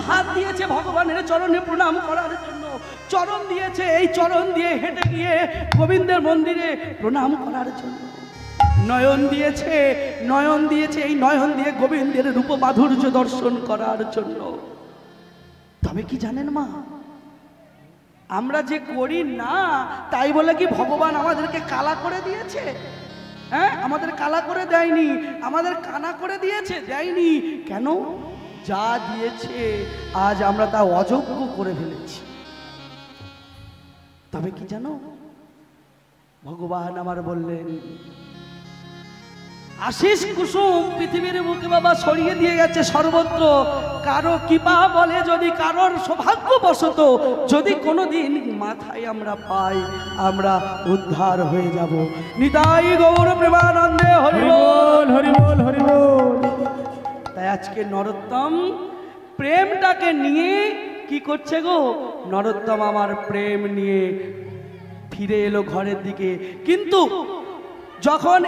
হাত দিয়েছে ভগবানের চরণে প্রণাম করার জন্য, চরণ দিয়েছে, এই চরণ দিয়ে হেঁটে গিয়ে গোবিন্দের মন্দিরে প্রণাম করার জন্য। নয়ন দিয়েছে, নয়ন দিয়েছে, এই নয়ন দিয়ে গোবিন্দের রূপ মাধুর্য দর্শন করার জন্য। তবে কি জানেন মা, আমরা যে করি না তাই বলে কি ভগবান আমাদেরকে কালা করে দিয়েছে? হ্যাঁ, আমাদের কালা করে দেয়নি, আমাদের কানা করে দিয়েছে, দেয়নি। কেন? যা দিয়েছে আজ আমরা তা অযোগ্য করে ফেলেছি। তবে কি জানো, ভগবান আমার বললেন, আশিস কুসুম পৃথিবীর বুকে বাবা ছড়িয়ে দিয়ে গেছে সর্বত্র। কারো কৃপা বলে যদি, কারোর সৌভাগ্যবশত যদি কোনোদিন মাথায় আমরা পাই, আমরা উদ্ধার হয়ে যাব। নিতাই গৌর প্রেমানন্দে হরি বল, হরি বল, হরি বল। তাই আজকে নরোত্তম প্রেমটাকে নিয়ে কি করছে গো? নরোত্তম আমার প্রেম নিয়ে ফিরে এলো ঘরের দিকে। কিন্তু যখন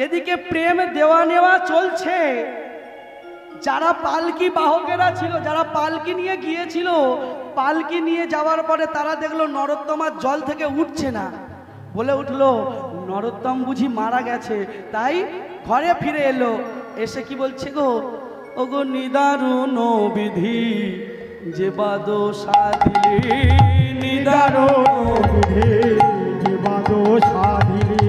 এদিকে প্রেম দেওয়া নেওয়া চলছে, যারা পালকি বাহকেরা ছিল, যারা পালকি নিয়ে গিয়েছিল, পালকি নিয়ে যাওয়ার পরে তারা দেখলো নরোত্তম আর জল থেকে উঠছে না। বলে উঠলো, নরোত্তম বুঝি মারা গেছে। তাই ঘরে ফিরে এলো। এসে কি বলছে গো? ও গো নিদারুণ বিধি যে বাদো সাধিলে, নিদারুণ বিধি যে বাদো সাধিলে,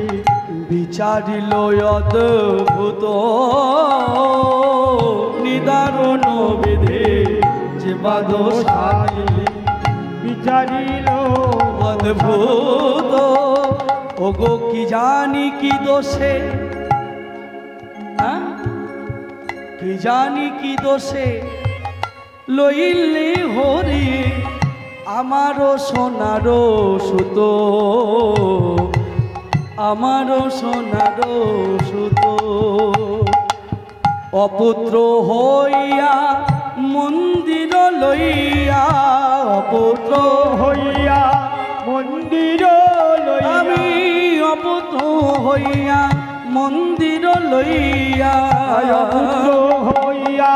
বিচারিল অদ্ভুত নিদারুণ বিধি যে বাদো সাধিলে, বিচারিল অদ্ভুত। ও গো কি জানি কি দোষে, কি জানি কি দোষে লইলে হরি আমারও সোনারো সুত, আমারও সোনারো সুত। অপুত্র হইয়া মন্দির লইয়া, অপুত্র হইয়া মন্দির লইয়া, আমি অপুত্র হইয়া মন্দির লইয়া, অপুত্র হইয়া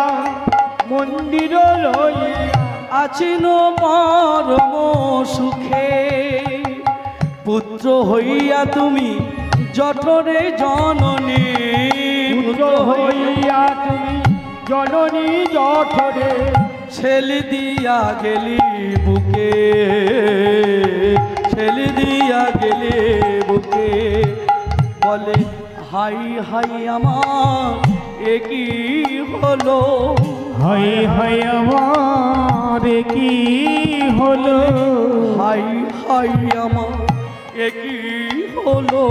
মন্দির লইয়া আছিন পরম সুখে। পুত্র হইয়া তুমি জঠরে জননী, পুত্র হইয়া তুমি জননী জঠরে, ছেলে দিয়া গেলি বুকে, ছেলে দিয়া গেলে বুকে। বলে হাই হাই আমার একই হলো, হাই হাই আমার একই হলো, হাই হাই আমার একই হলো,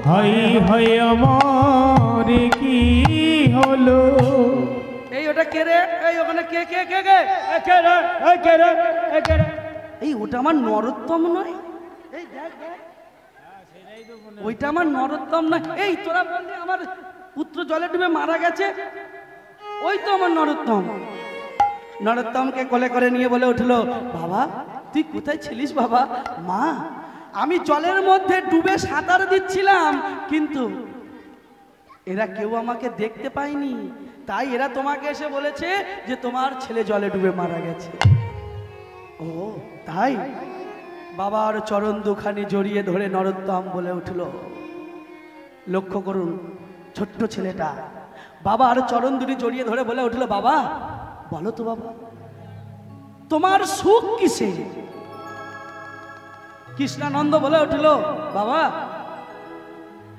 হাই হাই আমার একই হলো। এই ওটা কে রে? এই ওখানে কে কে কে কে কে রে? এই কে রে? এই কে রে? এই ওটা আমার নরোত্তম নয়? এই দেখ দেখ, ওইটা আমার নরোত্তম নয়। এই তোরা বললি আমার পুত্র জলে ডুবে মারা গেছে, ওই তো আমার নরোত্তম। নরোত্তমকে কোলে করে নিয়ে বলে উঠলো, বাবা তুই কোথায় ছিলিস বাবা? মা আমি জলের মধ্যে ডুবে সাঁতার দিচ্ছিলাম, কিন্তু এরা কেউ আমাকে দেখতে পায়নি, তাই এরা তোমাকে এসে বলেছে যে তোমার ছেলে জলে ডুবে মারা গেছে। ও তাই? বাবার চরণ দুখানি জড়িয়ে ধরে নরোত্তম বলে উঠল, লক্ষ্য করুন ছোট্ট ছেলেটা বাবার চরণ দুটি জড়িয়ে ধরে বলে উঠল, বাবা বলো তো বাবা তোমার সুখ কিসে? কৃষ্ণানন্দ বলে উঠল, বাবা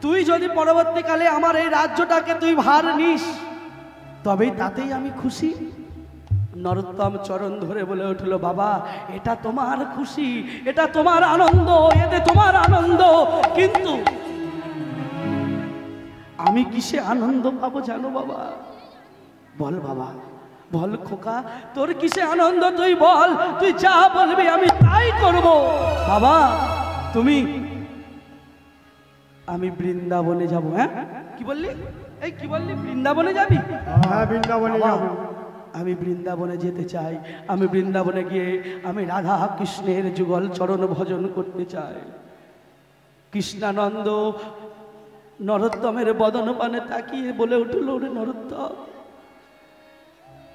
তুই যদি পরবর্তীকালে আমার এই রাজ্যটাকে তুই ভার নিস তবেই তাতেই আমি খুশি। নরোত্তম চরণ ধরে বলে উঠল, বাবা এটা তোমার খুশি, এটা তোমার আনন্দ, এতে তোমার আনন্দ, কিন্তু আমি কিসে আনন্দ পাবো জানো বাবা? বল বাবা, বল খোকা, তোর কিসে আনন্দ তুই বল, তুই যা বলবি আমি তাই করব। বাবা তুমি, আমি বৃন্দাবনে যাব। হ্যাঁ কি বললি? এই কি বললি? বৃন্দাবনে যাবি? হ্যাঁ বৃন্দাবনে যাব। আমি বৃন্দাবনে যেতে চাই, আমি বৃন্দাবনে গিয়ে আমি রাধা কৃষ্ণের যুগল চরণ ভজন করতে চাই। কৃষ্ণানন্দ নরোত্তমের বদন পানে তাকিয়ে বলে উঠল, ওরে নরোত্তম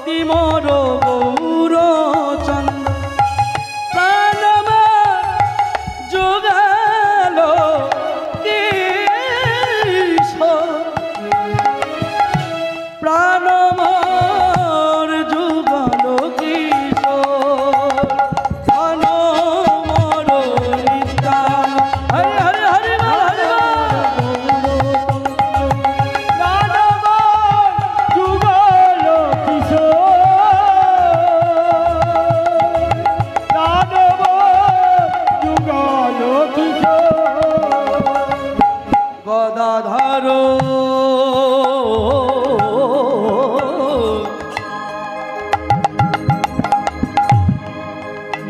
অতি মোর গৌর চন্দ্র প্রাণ যোগাল কিশোর প্রাণ মোর যোগাল কিশোর প্রাণ মোর নিত্যান হরে হরে হরে হরে গদাধর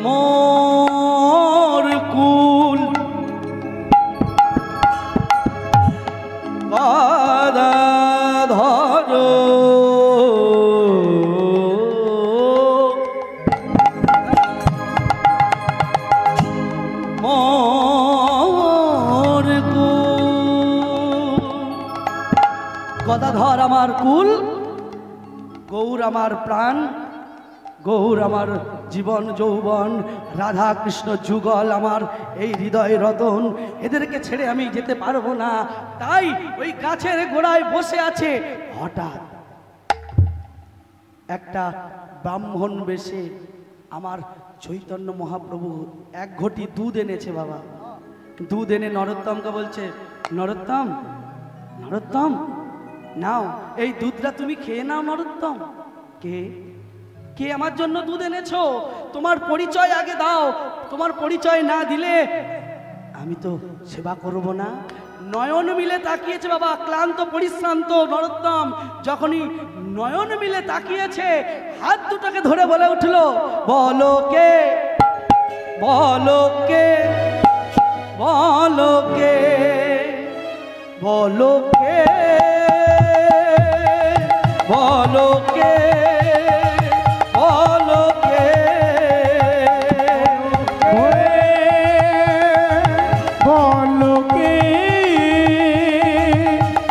মোর কুল গদাধর গদাধর আমার কুল, গৌর আমার প্রাণ, গৌর আমার জীবন যৌবন, রাধা কৃষ্ণ যুগল আমার এই হৃদয় রতন। এদেরকে ছেড়ে আমি যেতে পারবো না। তাই ওই গাছের গোড়ায় বসে আছে। হঠাৎ একটা ব্রাহ্মণ বেশে আমার চৈতন্য মহাপ্রভু এক ঘটি দুধ এনেছে। বাবা দুধ এনে নরোত্তমকে বলছে, নরোত্তম নরোত্তম নাও এই দুধটা তুমি খেয়ে নাও। নরোত্তম, কে কে আমার জন্য দুধ এনেছো? তোমার পরিচয় আগে দাও, তোমার পরিচয় না দিলে আমি তো সেবা করব না। নয়ন মিলে তাকিয়েছে বাবা, ক্লান্ত পরিশ্রান্ত নরোত্তম যখনই নয়ন মিলে তাকিয়েছে, হাত দুটাকে ধরে বলে উঠল, বলো কে বলো কে বলো কে বলো কে বলো কে বলো কে বলো কে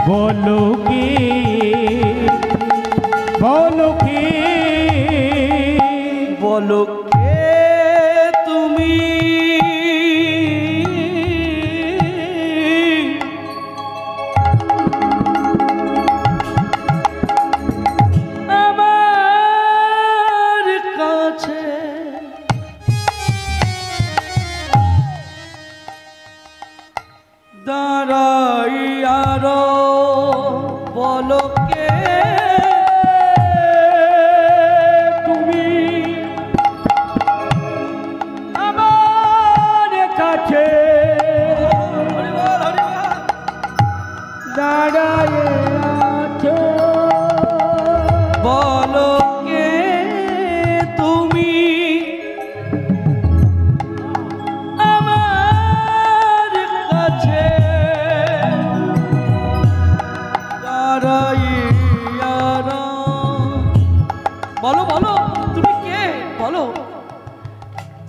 বলো কে বলো কে বলো কে তুমি দাঁড়াইয়ার বলো কে তুমি আমার কাছে দাঁড়ায় আছো। বলো কে তুমি আমার কাছে দাঁড়াইয়ার। বলো বলো তুমি কে বলো।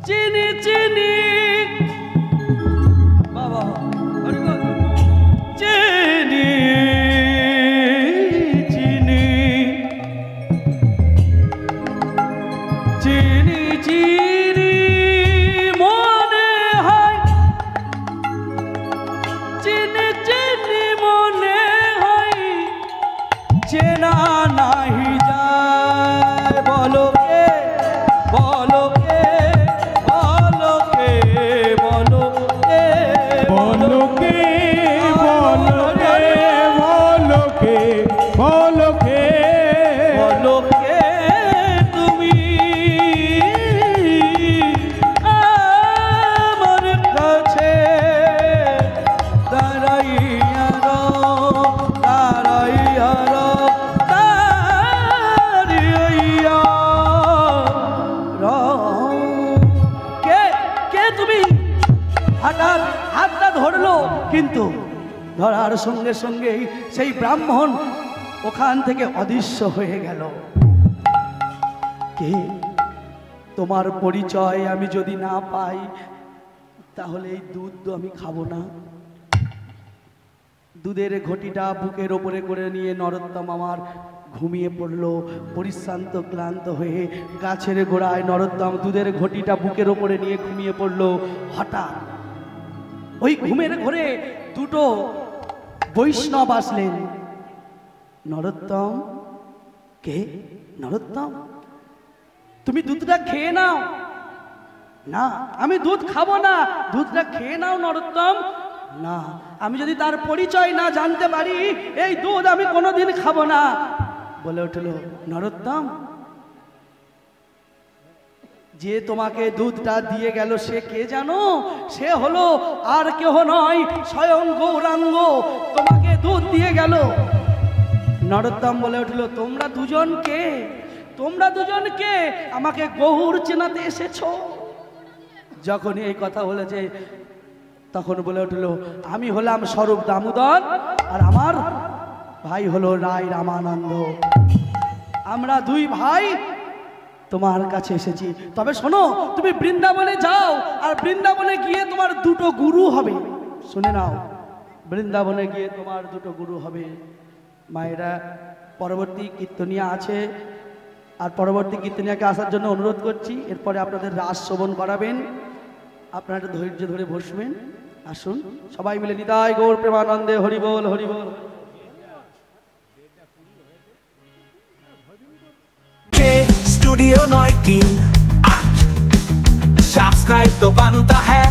চিনি চিনি বাবা চিনি চিনি চিনি চিনি মনে হয়, চিনি চিনি মনে হয়, চেনা নাহি যায়। বলো কে বলো কে বলো কে বলো কে বলো কে বলো কে বলো কে বলো কে বলো কে তুমি আমার কাছে দাঁড়াইয়ার দাঁড়াইয়ার দাঁড়াইয়ার। কে কে তুমি? হঠাৎ হাতটা ধরলো, কিন্তু ধরার সঙ্গে সঙ্গেই সেই ব্রাহ্মণ ওখান থেকে অদৃশ্য হয়ে গেল। কে? তোমার পরিচয় আমি যদি না পাই তাহলে এই দুধ তো আমি খাবো না। দুধের ঘটিটা বুকের ওপরে করে নিয়ে নরোত্তম আমার ঘুমিয়ে পড়লো পরিশ্রান্ত ক্লান্ত হয়ে গাছের গোড়ায়। নরোত্তম দুধের ঘটিটা বুকের ওপরে নিয়ে ঘুমিয়ে পড়লো। হঠাৎ ওই ঘুমের ঘরে দুটো বৈষ্ণব আসলেন। নরোত্তম, কে? নরোত্তম, তুমি দুধটা খেয়ে নাও। না, আমি দুধ খাবো না, দুধটা খেয়ে নাও নরোত্তম। না, আমি যদি তার পরিচয় না জানতে পারি এই দুধ আমি কোনোদিন খাবো না। বলে উঠল, নরোত্তম, যে তোমাকে দুধটা দিয়ে গেল সে কে জানো? সে হলো আর কেহ নয়, স্বয়ং গৌরাঙ্গ তোমাকে দুধ দিয়ে গেল। নরোত্তম বলে উঠল, তোমরা দুজন কে? তোমরা দুজন কে? আমাকে গৌর চেনাতে এসেছো? যখন এই কথা বলেছে তখন বলে উঠল, আমি হলাম স্বরূপ দামোদর আর আমার ভাই হলো রায় রামানন্দ। আমরা দুই ভাই তোমার কাছে এসেছি। তবে শোনো, তুমি বৃন্দাবনে যাও আর বৃন্দাবনে গিয়ে তোমার দুটো গুরু হবে। শুনে নাও, বৃন্দাবনে গিয়ে তোমার দুটো গুরু হবে। মায়েরা, পরবর্তী কীর্তনিয়া আছে, আর পরবর্তী কীর্তনিয়াকে আসার জন্য অনুরোধ করছি। এরপরে আপনাদের রাস শ্রবণ করাবেন, আপনারা একটু ধৈর্য ধরে বসবেন। আসুন সবাই মিলে নিতাই গৌর প্রেমানন্দে হরি বল, হরি বল। स्टूडियो 9 की 8 सब्सक्राइब तो बनता है।